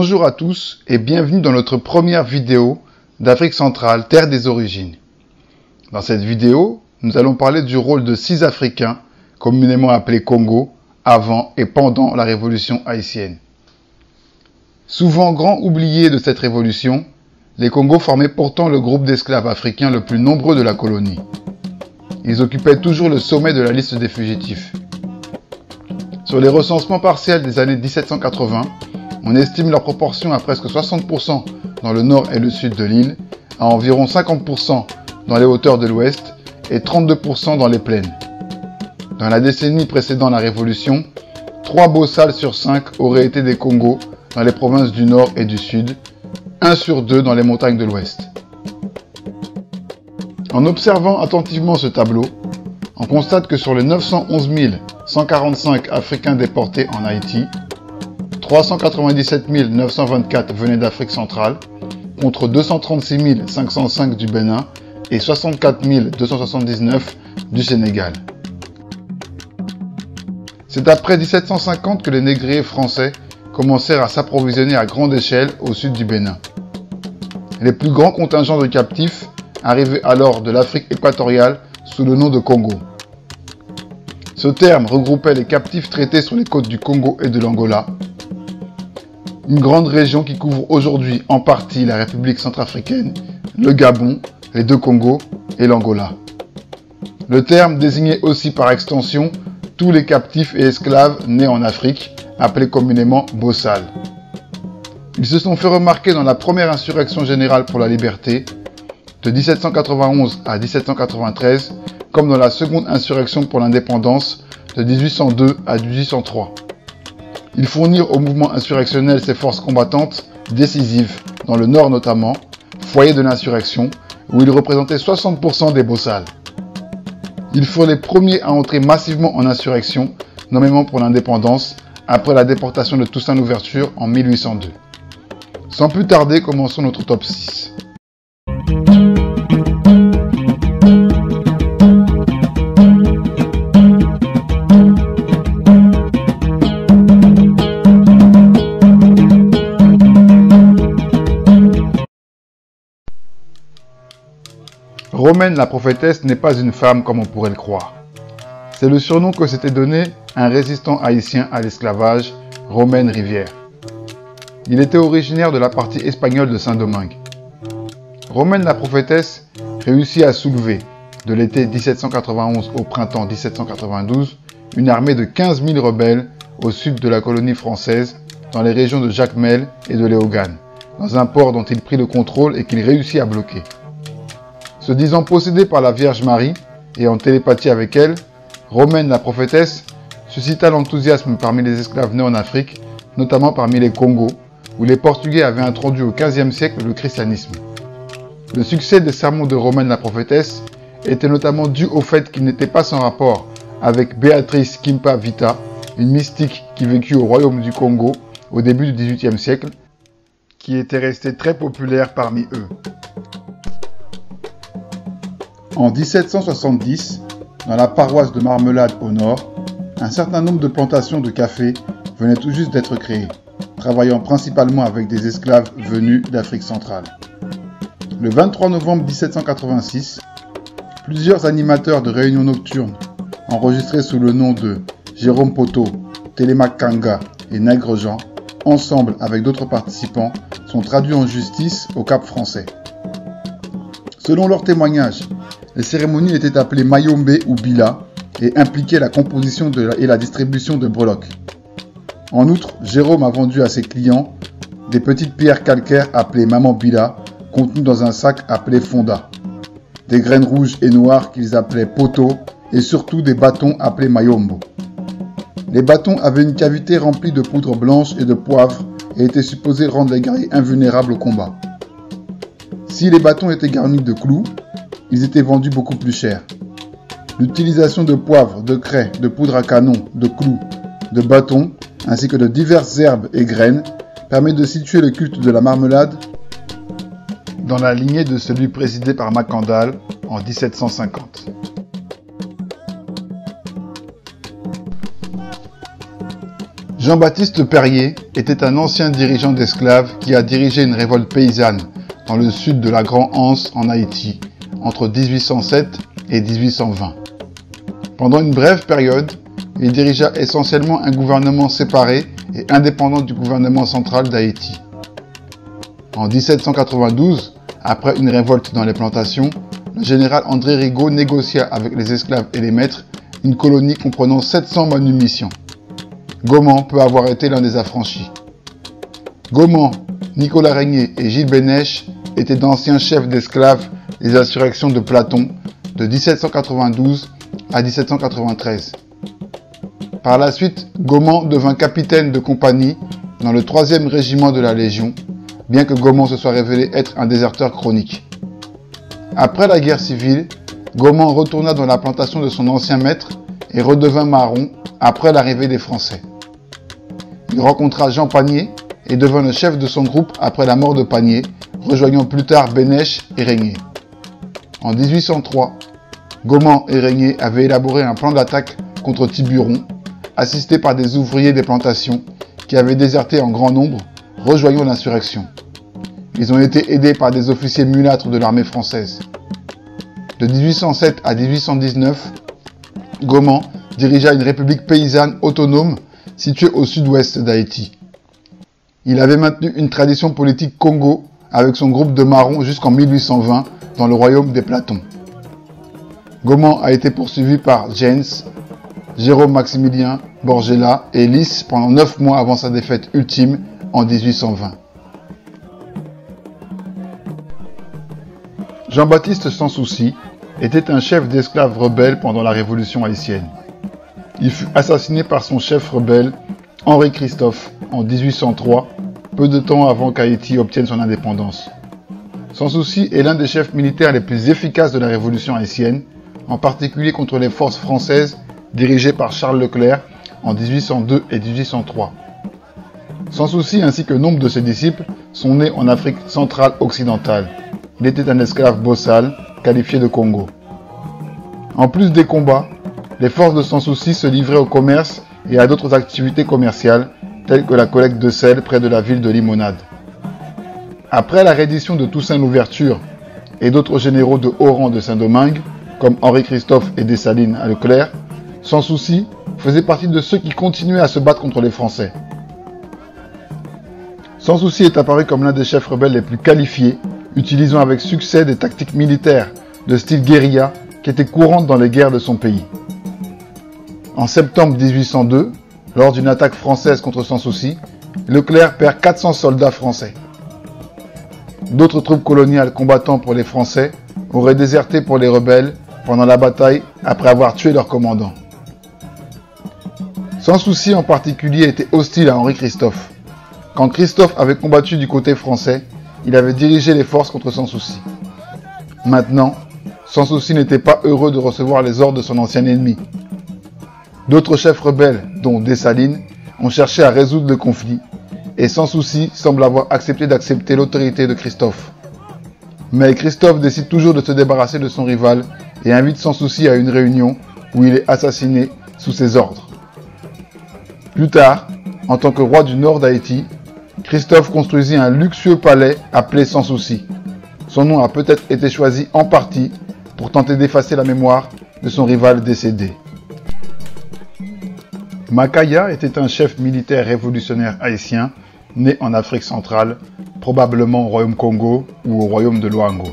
Bonjour à tous et bienvenue dans notre première vidéo d'Afrique centrale, terre des origines. Dans cette vidéo, nous allons parler du rôle de 6 Africains, communément appelés Congo, avant et pendant la révolution haïtienne. Souvent grands oubliés de cette révolution, les Congos formaient pourtant le groupe d'esclaves africains le plus nombreux de la colonie. Ils occupaient toujours le sommet de la liste des fugitifs. Sur les recensements partiels des années 1780, on estime leur proportion à presque 60% dans le nord et le sud de l'île, à environ 50% dans les hauteurs de l'ouest et 32% dans les plaines. Dans la décennie précédant la Révolution, 3 bossals sur 5 auraient été des Congos dans les provinces du nord et du sud, 1 sur 2 dans les montagnes de l'ouest. En observant attentivement ce tableau, on constate que sur les 911 145 Africains déportés en Haïti, 397 924 venaient d'Afrique centrale, contre 236 505 du Bénin et 64 279 du Sénégal. C'est après 1750 que les négriers français commencèrent à s'approvisionner à grande échelle au sud du Bénin. Les plus grands contingents de captifs arrivaient alors de l'Afrique équatoriale sous le nom de Congo. Ce terme regroupait les captifs traités sur les côtes du Congo et de l'Angola, une grande région qui couvre aujourd'hui en partie la République centrafricaine, le Gabon, les 2 Congos et l'Angola. Le terme désignait aussi par extension tous les captifs et esclaves nés en Afrique, appelés communément bossals. Ils se sont fait remarquer dans la première insurrection générale pour la liberté, de 1791 à 1793, comme dans la seconde insurrection pour l'indépendance, de 1802 à 1803. Ils fournirent au mouvement insurrectionnel ses forces combattantes décisives, dans le nord notamment, foyer de l'insurrection, où ils représentaient 60% des bossals. Ils furent les premiers à entrer massivement en insurrection, nommément pour l'indépendance, après la déportation de Toussaint Louverture en 1802. Sans plus tarder, commençons notre top 6. Romaine la prophétesse n'est pas une femme comme on pourrait le croire. C'est le surnom que s'était donné un résistant haïtien à l'esclavage, Romaine Rivière. Il était originaire de la partie espagnole de Saint-Domingue. Romaine la prophétesse réussit à soulever, de l'été 1791 au printemps 1792, une armée de 15 000 rebelles au sud de la colonie française, dans les régions de Jacmel et de Léogane, dans un port dont il prit le contrôle et qu'il réussit à bloquer. Se disant possédé par la Vierge Marie et en télépathie avec elle, Romaine la prophétesse suscita l'enthousiasme parmi les esclaves nés en Afrique, notamment parmi les Congos, où les Portugais avaient introduit au XVe siècle le christianisme. Le succès des sermons de Romaine la prophétesse était notamment dû au fait qu'il n'était pas sans rapport avec Béatrice Kimpa Vita, une mystique qui vécut au royaume du Congo au début du XVIIIe siècle, qui était restée très populaire parmi eux. En 1770, dans la paroisse de Marmelade au nord, un certain nombre de plantations de café venaient tout juste d'être créées, travaillant principalement avec des esclaves venus d'Afrique centrale. Le 23 novembre 1786, plusieurs animateurs de réunions nocturnes, enregistrés sous le nom de Jérôme Poto, Télémaque Kanga et Nègre Jean, ensemble avec d'autres participants, sont traduits en justice au Cap français. Selon leurs témoignages, les cérémonies étaient appelées Mayombe ou Bila et impliquaient la composition et la distribution de breloques. En outre, Jérôme a vendu à ses clients des petites pierres calcaires appelées Maman Bila, contenues dans un sac appelé Fonda, des graines rouges et noires qu'ils appelaient Poto et surtout des bâtons appelés Mayombo. Les bâtons avaient une cavité remplie de poudre blanche et de poivre et étaient supposés rendre les guerriers invulnérables au combat. Si les bâtons étaient garnis de clous, ils étaient vendus beaucoup plus cher. L'utilisation de poivre, de craie, de poudre à canon, de clous, de bâtons, ainsi que de diverses herbes et graines, permet de situer le culte de la marmelade dans la lignée de celui présidé par Macandal en 1750. Jean-Baptiste Perrier était un ancien dirigeant d'esclaves qui a dirigé une révolte paysanne dans le sud de la Grand-Anse en Haïti entre 1807 et 1820. Pendant une brève période, il dirigea essentiellement un gouvernement séparé et indépendant du gouvernement central d'Haïti. En 1792, après une révolte dans les plantations, le général André Rigaud négocia avec les esclaves et les maîtres une colonie comprenant 700 manumissions. Gaumont peut avoir été l'un des affranchis. Gaumont, Nicolas Régnier et Gilles Bénèche étaient d'anciens chefs d'esclaves des insurrections de Platon de 1792 à 1793. Par la suite, Gaumont devint capitaine de compagnie dans le 3e régiment de la Légion, bien que Gaumont se soit révélé être un déserteur chronique. Après la guerre civile, Gaumont retourna dans la plantation de son ancien maître et redevint maron après l'arrivée des Français. Il rencontra Jean Panier et devint le chef de son groupe après la mort de Panier, rejoignant plus tard Bénèche et Régnier. En 1803, Gaumont et Régnier avaient élaboré un plan d'attaque contre Tiburon, assisté par des ouvriers des plantations qui avaient déserté en grand nombre, rejoignant l'insurrection. Ils ont été aidés par des officiers mulâtres de l'armée française. De 1807 à 1819, Gaumont dirigea une république paysanne autonome située au sud-ouest d'Haïti. Il avait maintenu une tradition politique Congo avec son groupe de marrons jusqu'en 1820 dans le royaume des Platons. Gaumont a été poursuivi par James, Jérôme Maximilien, Borgella et Lys pendant 9 mois avant sa défaite ultime en 1820. Jean-Baptiste Sans Souci était un chef d'esclaves rebelle pendant la Révolution haïtienne. Il fut assassiné par son chef rebelle, Henri Christophe, en 1803, peu de temps avant qu'Haïti obtienne son indépendance. Sans Souci est l'un des chefs militaires les plus efficaces de la Révolution haïtienne, en particulier contre les forces françaises dirigées par Charles Leclerc en 1802 et 1803. Sans Souci ainsi que nombre de ses disciples sont nés en Afrique centrale occidentale. Il était un esclave bossal, qualifié de Congo. En plus des combats, les forces de Sans Souci se livraient au commerce et à d'autres activités commerciales, telles que la collecte de sel près de la ville de Limonade. Après la reddition de Toussaint Louverture et d'autres généraux de haut rang de Saint-Domingue, comme Henri Christophe et Dessalines à Leclerc, Sans Souci faisait partie de ceux qui continuaient à se battre contre les Français. Sans Souci est apparu comme l'un des chefs rebelles les plus qualifiés, utilisant avec succès des tactiques militaires de style guérilla qui étaient courantes dans les guerres de son pays. En septembre 1802, lors d'une attaque française contre Sans Souci, Leclerc perd 400 soldats français. D'autres troupes coloniales combattant pour les Français auraient déserté pour les rebelles pendant la bataille après avoir tué leur commandant. Sans Souci en particulier était hostile à Henri Christophe. Quand Christophe avait combattu du côté français, il avait dirigé les forces contre Sans Souci. Maintenant, Sans Souci n'était pas heureux de recevoir les ordres de son ancien ennemi. D'autres chefs rebelles, dont Dessalines, ont cherché à résoudre le conflit, et Sans Souci semble avoir accepté d'accepter l'autorité de Christophe. Mais Christophe décide toujours de se débarrasser de son rival et invite Sans Souci à une réunion où il est assassiné sous ses ordres. Plus tard, en tant que roi du nord d'Haïti, Christophe construisit un luxueux palais appelé Sans Souci. Son nom a peut-être été choisi en partie pour tenter d'effacer la mémoire de son rival décédé. Makaya était un chef militaire révolutionnaire haïtien né en Afrique centrale, probablement au royaume Congo ou au royaume de Loango.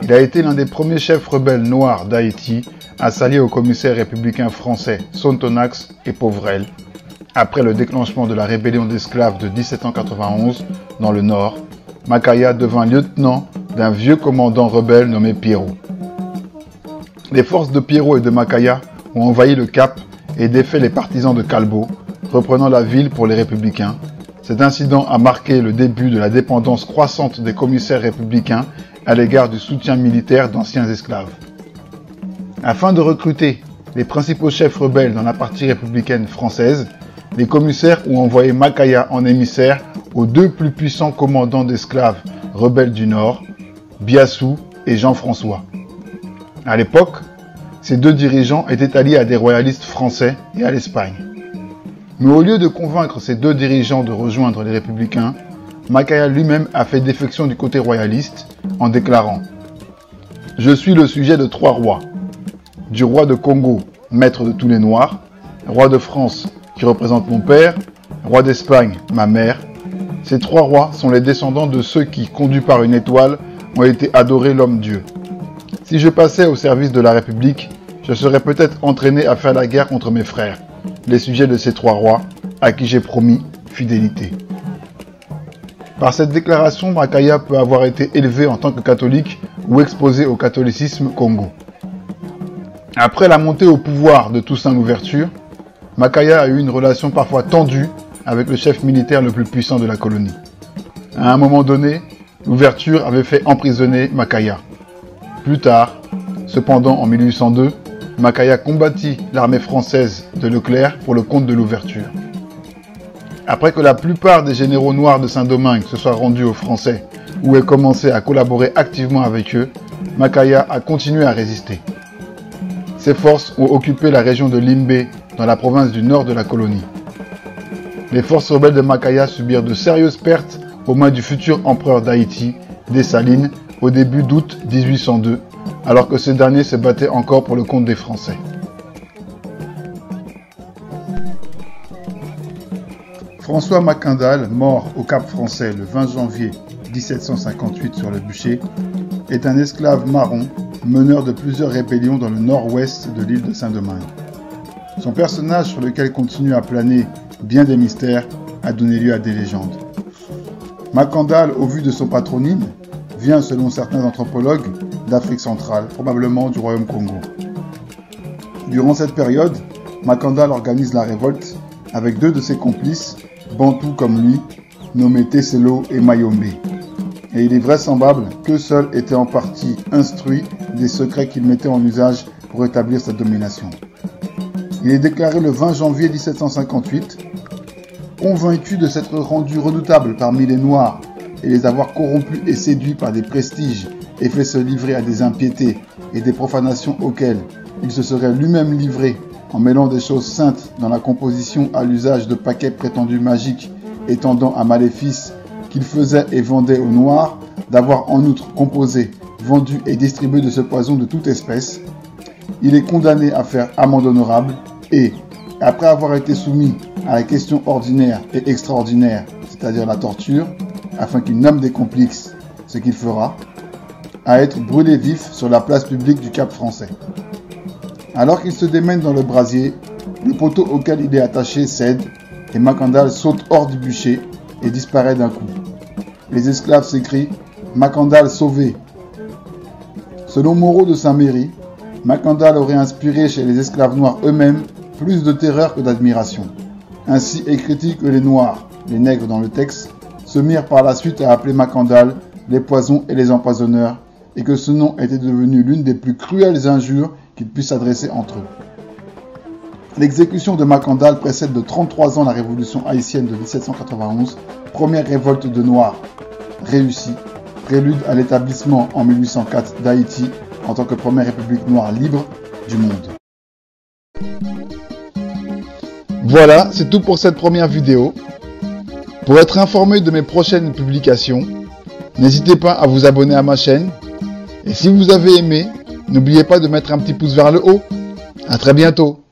Il a été l'un des premiers chefs rebelles noirs d'Haïti à s'allier aux commissaires républicains français Sontonax et Povrel, après le déclenchement de la rébellion d'esclaves de 1791 dans le nord. Makaya devint lieutenant d'un vieux commandant rebelle nommé Pierrot. Les forces de Pierrot et de Makaya ont envahi le Cap et défait les partisans de Calbo, reprenant la ville pour les républicains. Cet incident a marqué le début de la dépendance croissante des commissaires républicains à l'égard du soutien militaire d'anciens esclaves. Afin de recruter les principaux chefs rebelles dans la partie républicaine française, les commissaires ont envoyé Makaya en émissaire aux deux plus puissants commandants d'esclaves rebelles du Nord, Biassou et Jean-François. À l'époque, ces deux dirigeants étaient alliés à des royalistes français et à l'Espagne. Mais au lieu de convaincre ces deux dirigeants de rejoindre les Républicains, Makaya lui-même a fait défection du côté royaliste en déclarant « Je suis le sujet de 3 rois, du roi de Congo, maître de tous les Noirs, roi de France, qui représente mon père, roi d'Espagne, ma mère. Ces 3 rois sont les descendants de ceux qui, conduits par une étoile, ont été adorés l'homme-dieu. Si je passais au service de la République, je serais peut-être entraîné à faire la guerre contre mes frères, les sujets de ces 3 rois, à qui j'ai promis fidélité. » Par cette déclaration, Makaya peut avoir été élevé en tant que catholique ou exposé au catholicisme Congo. Après la montée au pouvoir de Toussaint Louverture, Makaya a eu une relation parfois tendue avec le chef militaire le plus puissant de la colonie. À un moment donné, Louverture avait fait emprisonner Makaya. Plus tard, cependant en 1802, Makaya combattit l'armée française de Leclerc pour le compte de Louverture. Après que la plupart des généraux noirs de Saint-Domingue se soient rendus aux Français ou aient commencé à collaborer activement avec eux, Makaya a continué à résister. Ses forces ont occupé la région de Limbe dans la province du nord de la colonie. Les forces rebelles de Makaya subirent de sérieuses pertes aux mains du futur empereur d'Haïti, Dessalines, au début d'août 1802, alors que ce dernier se battait encore pour le compte des Français. François Mackandal, mort au Cap Français le 20 janvier 1758 sur le bûcher, est un esclave marron, meneur de plusieurs rébellions dans le nord-ouest de l'île de Saint-Domingue. Son personnage, sur lequel continuent à planer bien des mystères, a donné lieu à des légendes. Mackandal, au vu de son patronyme, vient, selon certains anthropologues, d'Afrique centrale, probablement du royaume Congo. Durant cette période, Mackandal organise la révolte avec 2 de ses complices, bantous comme lui, nommés Tesselo et Mayombe. Et il est vraisemblable qu'eux seuls étaient en partie instruits des secrets qu'il mettait en usage pour établir sa domination. Il est déclaré le 20 janvier 1758, convaincu de s'être rendu redoutable parmi les Noirs et les avoir corrompus et séduits par des prestiges et fait se livrer à des impiétés et des profanations auxquelles il se serait lui-même livré en mêlant des choses saintes dans la composition à l'usage de paquets prétendus magiques et tendant à maléfices qu'il faisait et vendait aux Noirs, d'avoir en outre composé, vendu et distribué de ce poison de toute espèce, il est condamné à faire amende honorable et, après avoir été soumis à la question ordinaire et extraordinaire, c'est-à-dire la torture, afin qu'il nomme des complices, ce qu'il fera, à être brûlé vif sur la place publique du Cap Français. Alors qu'il se démène dans le brasier, le poteau auquel il est attaché cède et Mackandal saute hors du bûcher et disparaît d'un coup. Les esclaves s'écrient « Mackandal sauvé !» Selon Moreau de Saint-Méry, Mackandal aurait inspiré chez les esclaves noirs eux-mêmes plus de terreur que d'admiration. Ainsi écrit-il que les Noirs, les nègres dans le texte, se mirent par la suite à appeler Mackandal les poisons et les empoisonneurs, et que ce nom était devenu l'une des plus cruelles injures qu'ils puissent s'adresser entre eux. L'exécution de Mackandal précède de 33 ans la révolution haïtienne de 1791, première révolte de Noirs réussie, prélude à l'établissement en 1804 d'Haïti en tant que première république noire libre du monde. Voilà, c'est tout pour cette première vidéo. Pour être informé de mes prochaines publications, n'hésitez pas à vous abonner à ma chaîne. Et si vous avez aimé, n'oubliez pas de mettre un petit pouce vers le haut. À très bientôt.